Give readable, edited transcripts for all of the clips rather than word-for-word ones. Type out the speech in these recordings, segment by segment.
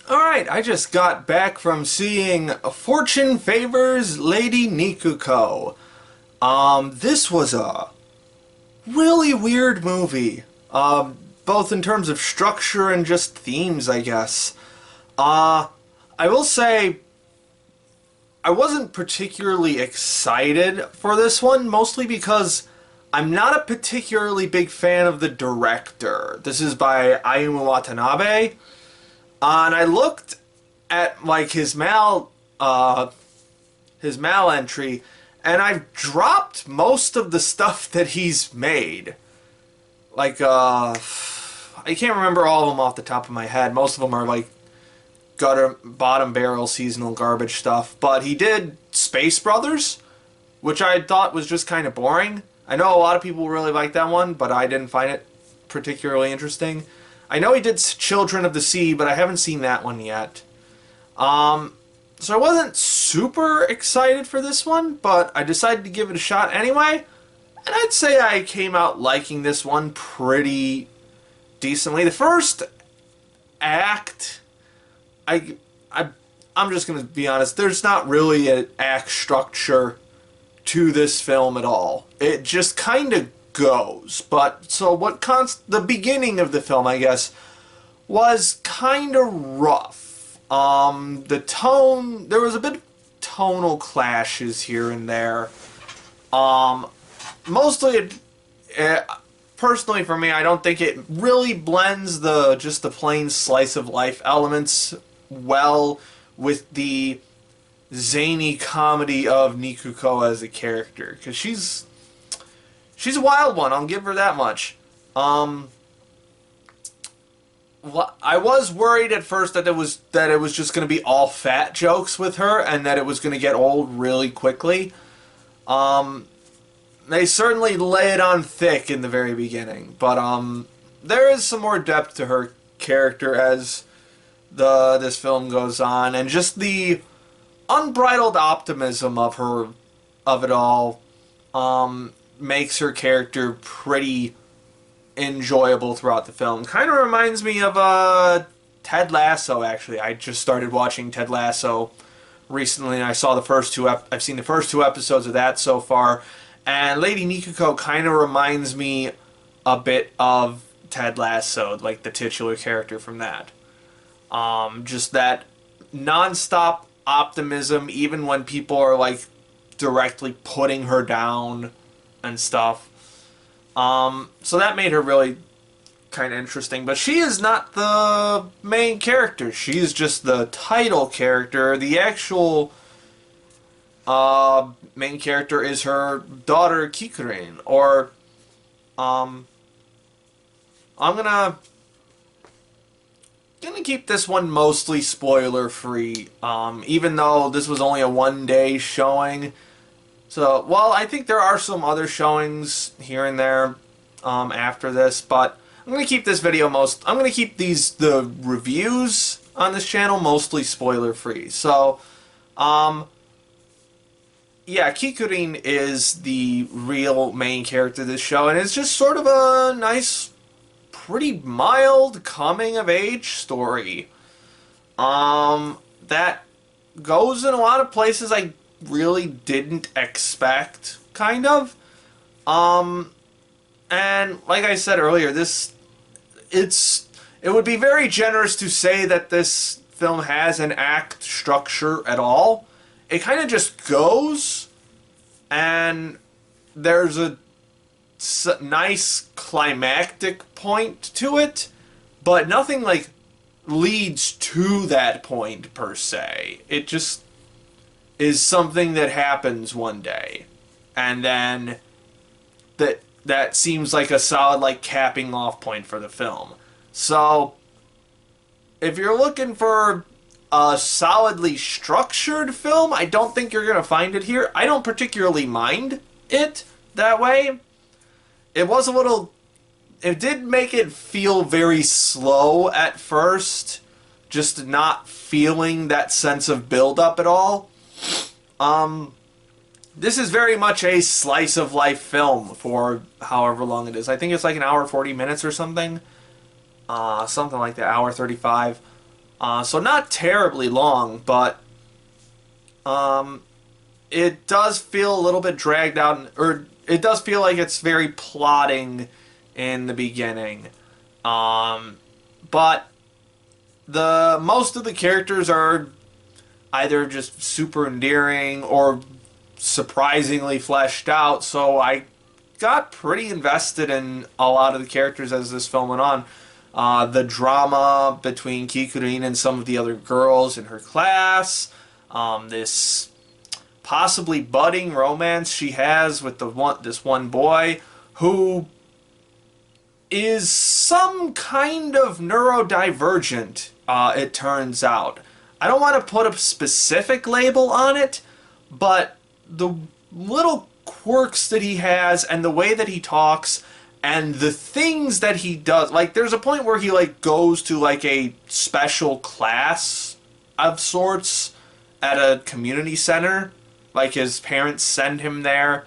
Alright, I just got back from seeing Fortune Favors Lady Nikuko. This was a really weird movie. Both in terms of structure and just themes, I guess. I will say, I wasn't particularly excited for this one, mostly because I'm not a particularly big fan of the director. This is by Ayumu Watanabe. And I looked at like his mal entry, and I've dropped most of the stuff that he's made. Like I can't remember all of them off the top of my head. Most of them are like gutter bottom barrel seasonal garbage stuff. But he did Space Brothers, which I thought was just kind of boring. I know a lot of people really like that one, but I didn't find it particularly interesting. I know he did Children of the Sea, but I haven't seen that one yet. So I wasn't super excited for this one, but I decided to give it a shot anyway. And I'd say I came out liking this one pretty decently. The first act, I, I'm just going to be honest, there's not really an act structure to this film at all. It just kind of goes. But so the beginning of the film, I guess, was kind of rough. The tone, there was a bit of tonal clashes here and there. Mostly personally for me, I don't think it really blends just the plain slice of life elements well with the zany comedy of Nikuko as a character, because she's a wild one. I'll give her that much. I was worried at first that it was just going to be all fat jokes with her, and that it was going to get old really quickly. They certainly lay it on thick in the very beginning, but there is some more depth to her character as this film goes on, and just the unbridled optimism of it all makes her character pretty enjoyable throughout the film. Kind of reminds me of Ted Lasso, actually. I just started watching Ted Lasso recently, and I saw I've seen the first two episodes of that so far. And Lady Nikuko kind of reminds me a bit of Ted Lasso, like the titular character from that. Just that non-stop optimism, even when people are like directly putting her down and stuff. So that made her really kind of interesting. But she is not the main character. She is just the title character. The actual main character is her daughter Kikurin, or I'm gonna keep this one mostly spoiler free, even though this was only a one-day showing. So, well, I think there are some other showings here and there after this, but I'm gonna keep this video I'm gonna keep the reviews on this channel mostly spoiler free. So, yeah, Kikurin is the real main character of this show, and it's just sort of a nice, pretty mild coming-of-age story. That goes in a lot of places I really didn't expect, kind of. And like I said earlier, it would be very generous to say that this film has an act structure at all. It kind of just goes, and there's a nice climactic point to it, but nothing like leads to that point per se. It just is something that happens one day, and then that seems like a solid like capping off point for the film. So if you're looking for a solidly structured film, I don't think you're going to find it here. I don't particularly mind it that way. It did make it feel very slow at first, just not feeling that sense of build-up at all. This is very much a slice of life film for however long it is. I think it's like an hour 40 minutes or something. Something like that, hour 35. So not terribly long, but um, it does feel a little bit dragged out, or it does feel like it's very plotting in the beginning. Um, but the most of the characters are either just super endearing or surprisingly fleshed out. So I got pretty invested in a lot of the characters as this film went on. The drama between Kikurin and some of the other girls in her class. This possibly budding romance she has with this one boy who is some kind of neurodivergent, it turns out. I don't want to put a specific label on it, but the little quirks that he has and the way that he talks and the things that he does, like there's a point where he like goes to like a special class of sorts at a community center, like his parents send him there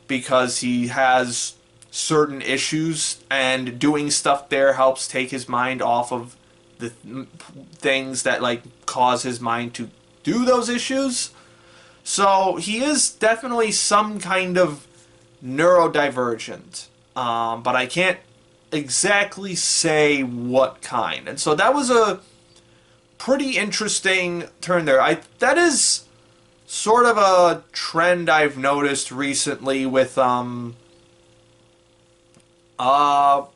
because he has certain issues, and doing stuff there helps take his mind off of the things that like cause his mind to do those issues. So he is definitely some kind of neurodivergent, but I can't exactly say what kind. And so that was a pretty interesting turn there. That is sort of a trend I've noticed recently with anim. I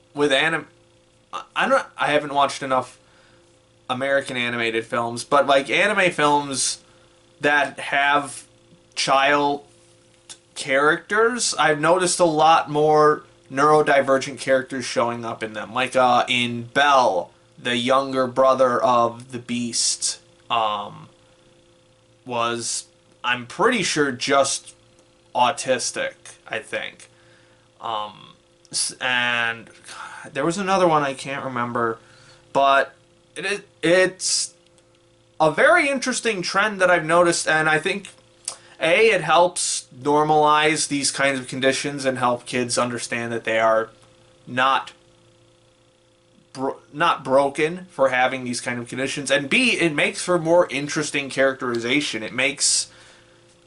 haven't watched enough American animated films, but like anime films that have child characters, I've noticed a lot more neurodivergent characters showing up in them. Like in Bell, the younger brother of the Beast, was, I'm pretty sure, just autistic, I think. And God, there was another one I can't remember, but it's a very interesting trend that I've noticed, and I think it helps normalize these kinds of conditions and help kids understand that they are not not broken for having these kind of conditions, and B, it makes for more interesting characterization. It makes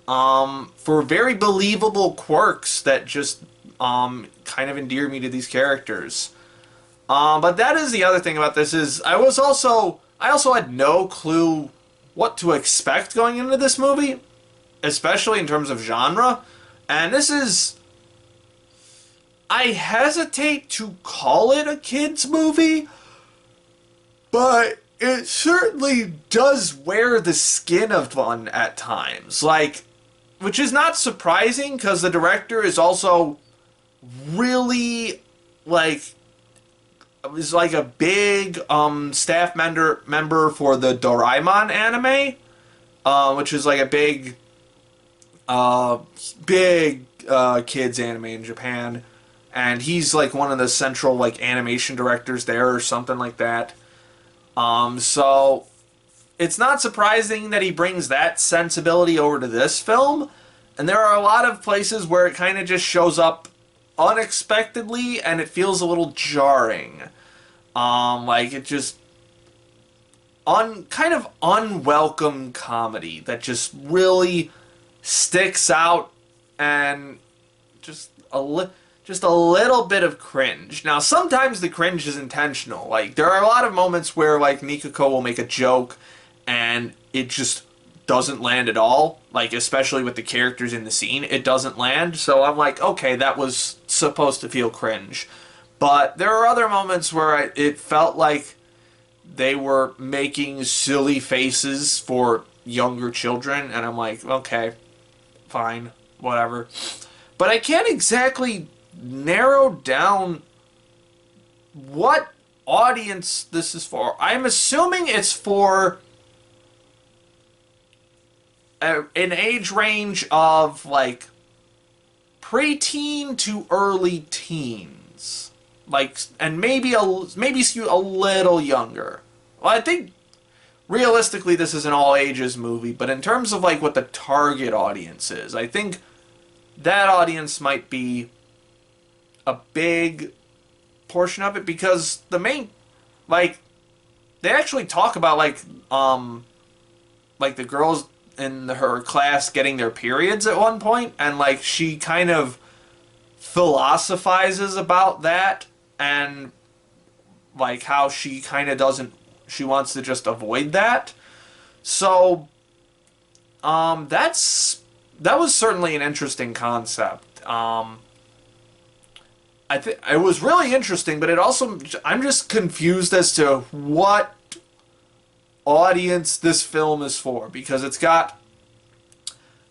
for very believable quirks that just kind of endear me to these characters. But that is the other thing about this is I also had no clue what to expect going into this movie, especially in terms of genre. And this is, I hesitate to call it a kids movie, but it certainly does wear the skin of one at times. Like, which is not surprising because the director is also really like is like a big staff member for the Doraemon anime, which is like a big kids anime in Japan, and he's like one of the central like animation directors there or something like that. So it's not surprising that he brings that sensibility over to this film, and there are a lot of places where it kind of just shows up unexpectedly and it feels a little jarring. Like it just kind of unwelcome comedy that just really sticks out, and just just a little bit of cringe. Now, sometimes the cringe is intentional. Like there are a lot of moments where like Nikiko will make a joke and it just doesn't land at all. Like especially with the characters in the scene, it doesn't land. So I'm like, okay, that was supposed to feel cringe. But there are other moments where it felt like they were making silly faces for younger children, and I'm like, okay, fine, whatever. But I can't exactly narrow down what audience this is for. I'm assuming it's for an age range of like preteen to early teens, like, and maybe skew a little younger. Well, I think realistically this is an all ages movie, but in terms of like what the target audience is, I think that audience might be a big portion of it, because the main, like, they actually talk about like the girls in her class getting their periods at one point, and like she kind of philosophizes about that, and like how she kind of doesn't, she wants to just avoid that. So that was certainly an interesting concept. I think it was really interesting, but it also, I'm just confused as to what audience this film is for, because it's got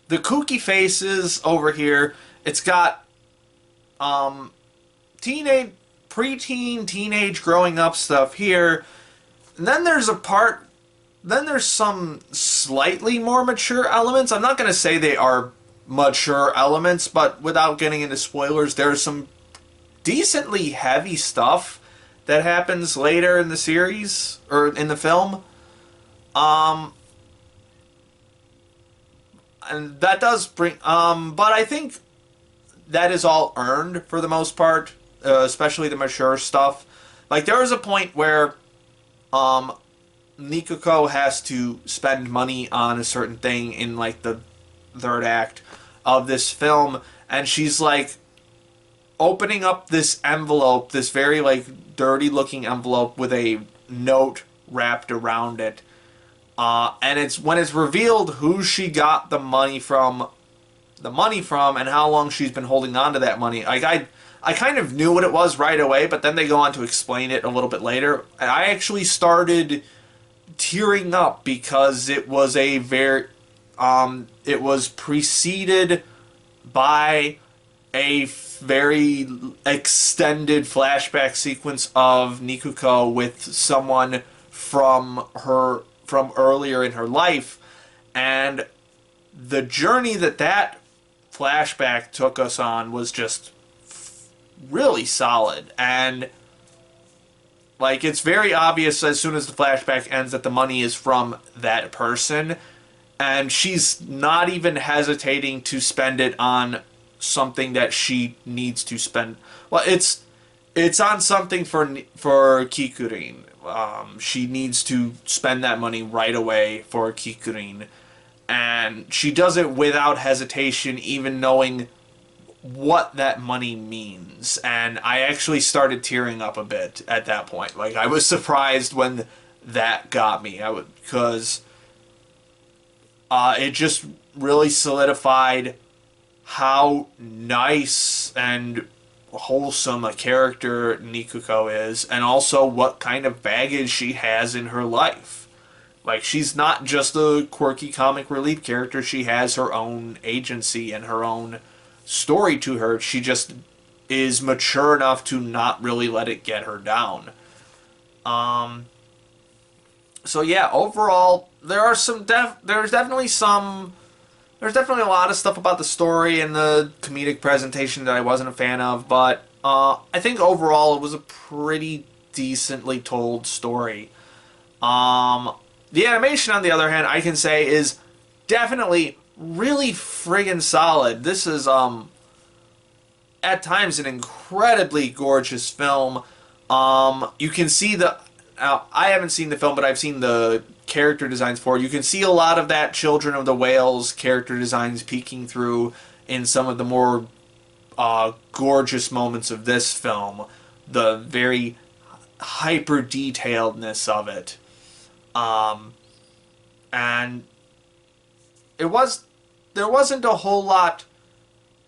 the kooky faces over here. It's got teenage, preteen, teenage, growing up stuff here. And then there's a part, then there's some slightly more mature elements. I'm not going to say they are mature elements, but without getting into spoilers, there's some decently heavy stuff that happens later in the series or in the film. And that does bring but I think that is all earned for the most part, especially the mature stuff. Like there was a point where Nikuko has to spend money on a certain thing in like the third act of this film, and she's like opening up this envelope, this very like dirty looking envelope with a note wrapped around it. And it's when it's revealed who she got the money from and how long she's been holding on to that money. Like I kind of knew what it was right away, but then they go on to explain it a little bit later. And I actually started tearing up because it was a very it was preceded by a very extended flashback sequence of Nikuko with someone from earlier in her life, and the journey that flashback took us on was just really solid. And like it's very obvious as soon as the flashback ends that the money is from that person, and she's not even hesitating to spend it on something that she needs to spend. Well, it's on something for Kikurin. She needs to spend that money right away for Kikurin, and she does it without hesitation, even knowing what that money means. And I actually started tearing up a bit at that point. Like I was surprised when that got me. Because it just really solidified how nice and wholesome a character Nikuko is, and also what kind of baggage she has in her life. Like, she's not just a quirky comic relief character. She has her own agency and her own story to her. She just is mature enough to not really let it get her down. So yeah, overall, there's definitely a lot of stuff about the story and the comedic presentation that I wasn't a fan of, but I think overall it was a pretty decently told story. The animation, on the other hand, I can say is definitely really friggin' solid. This is at times an incredibly gorgeous film. You can see I haven't seen the film, but I've seen the character designs for it. You can see a lot of that Children of the Whales character designs peeking through in some of the more gorgeous moments of this film. The very hyper detailedness of it. And there wasn't a whole lot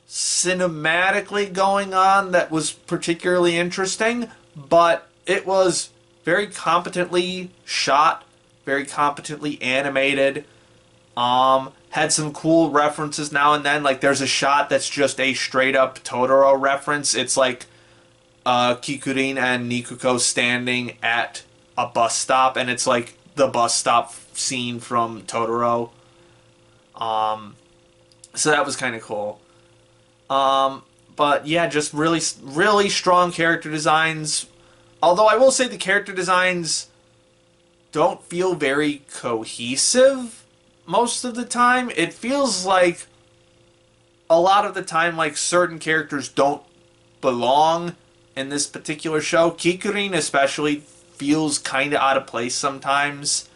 cinematically going on that was particularly interesting, but it was very competently shot, very competently animated. Had some cool references now and then. Like there's a shot that's just a straight up Totoro reference. It's like Kikurin and Nikuko standing at a bus stop, and it's like the bus stop scene from Totoro. So that was kind of cool. But yeah, just really, really strong character designs. Although I will say the character designs don't feel very cohesive most of the time. It feels like a lot of the time like certain characters don't belong in this particular show. Kikurin especially feels kind of out of place sometimes.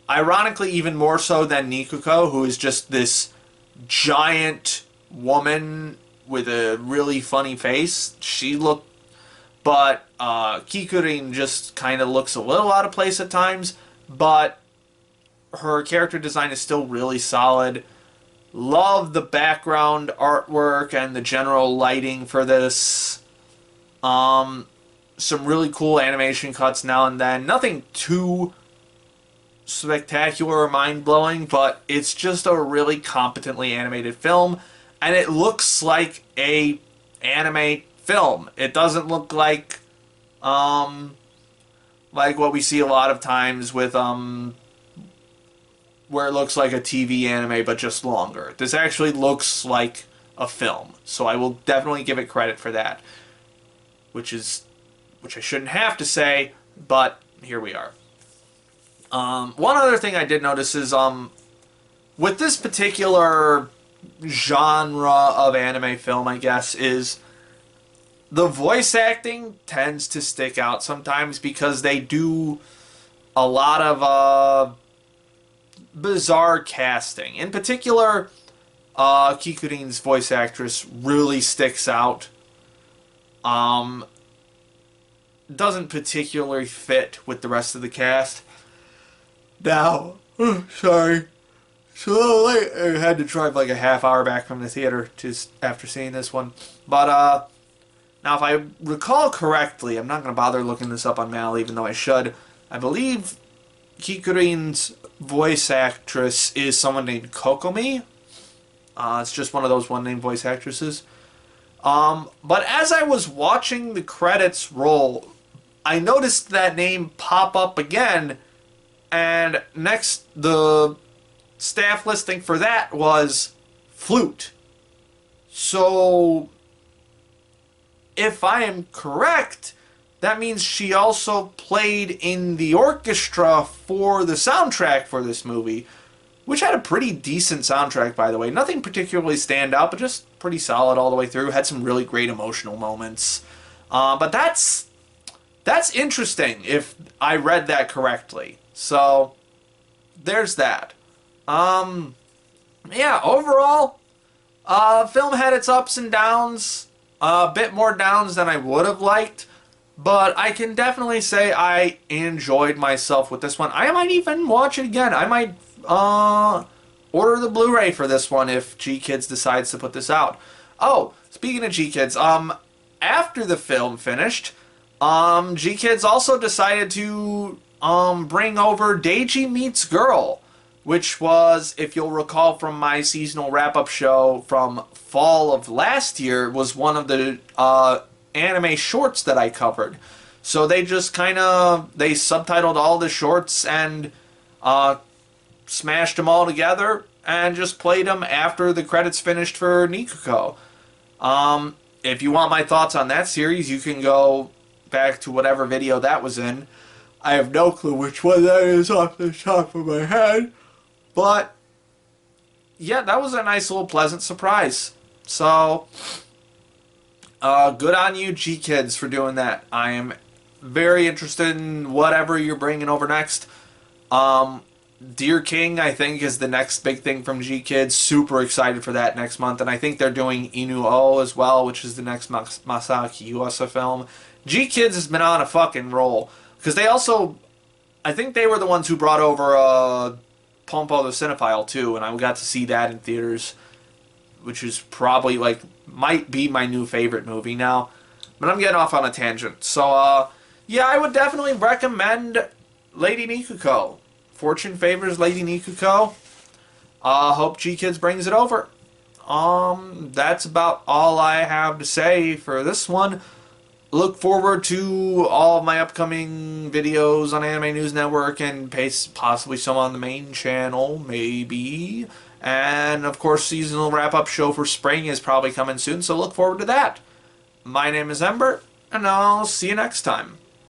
Ironically, even more so than Nikuko, who is just this giant woman with a really funny face. But Kikurin just kind of looks a little out of place at times, but her character design is still really solid. Love the background artwork and the general lighting for this. Some really cool animation cuts now and then. Nothing too spectacular or mind-blowing, but it's just a really competently animated film, and it looks like a anime film. It doesn't look like what we see a lot of times with where it looks like a TV anime but just longer. This actually looks like a film, so I will definitely give it credit for that, which I shouldn't have to say, but here we are. One other thing I did notice is with this particular genre of anime film, I guess, is the voice acting tends to stick out sometimes because they do a lot of bizarre casting. In particular, Kikurin's voice actress really sticks out. Doesn't particularly fit with the rest of the cast. Now, sorry, it's a little late. I had to drive like a half hour back from the theater after seeing this one. But now, if I recall correctly, I'm not going to bother looking this up on Mal, even though I should. I believe Kikurin's voice actress is someone named Kokomi. It's just one of those one-name voice actresses. But as I was watching the credits roll, I noticed that name pop up again, and next, the staff listing for that was flute. So, if I am correct, that means she also played in the orchestra for the soundtrack for this movie, which had a pretty decent soundtrack, by the way. Nothing particularly stand out, but just pretty solid all the way through. Had some really great emotional moments. But that's interesting if I read that correctly. So, there's that. Yeah, overall, film had its ups and downs. A bit more downs than I would have liked. But I can definitely say I enjoyed myself with this one. I might even watch it again. I might order the Blu-ray for this one if G-Kids decides to put this out. Oh, speaking of G-Kids, after the film finished, G-Kids also decided to bring over Deiji Meets Girl, which was, if you'll recall from my seasonal wrap-up show from fall of last year, was one of the anime shorts that I covered. So they just they subtitled all the shorts and smashed them all together and just played them after the credits finished for Nikuko. If you want my thoughts on that series, you can go back to whatever video that was in. I have no clue which one that is off the top of my head. But, yeah, that was a nice little pleasant surprise. So, good on you, G-Kids, for doing that. I am very interested in whatever you're bringing over next. Dear King, I think, is the next big thing from G-Kids. Super excited for that next month. And I think they're doing Inu-Oh as well, which is the next Masaaki Yuasa film. G-Kids has been on a fucking roll. Because they also, I think they were the ones who brought over Pompo the Cinephile too, and I got to see that in theaters, which is probably might be my new favorite movie now. But I'm getting off on a tangent. So, yeah, I would definitely recommend Lady Nikuko. Fortune favors Lady Nikuko. Hope G-Kids brings it over. That's about all I have to say for this one. Look forward to all of my upcoming videos on Anime News Network and possibly some on the main channel, maybe. And, of course, seasonal wrap-up show for spring is probably coming soon, so look forward to that. My name is Ember, and I'll see you next time.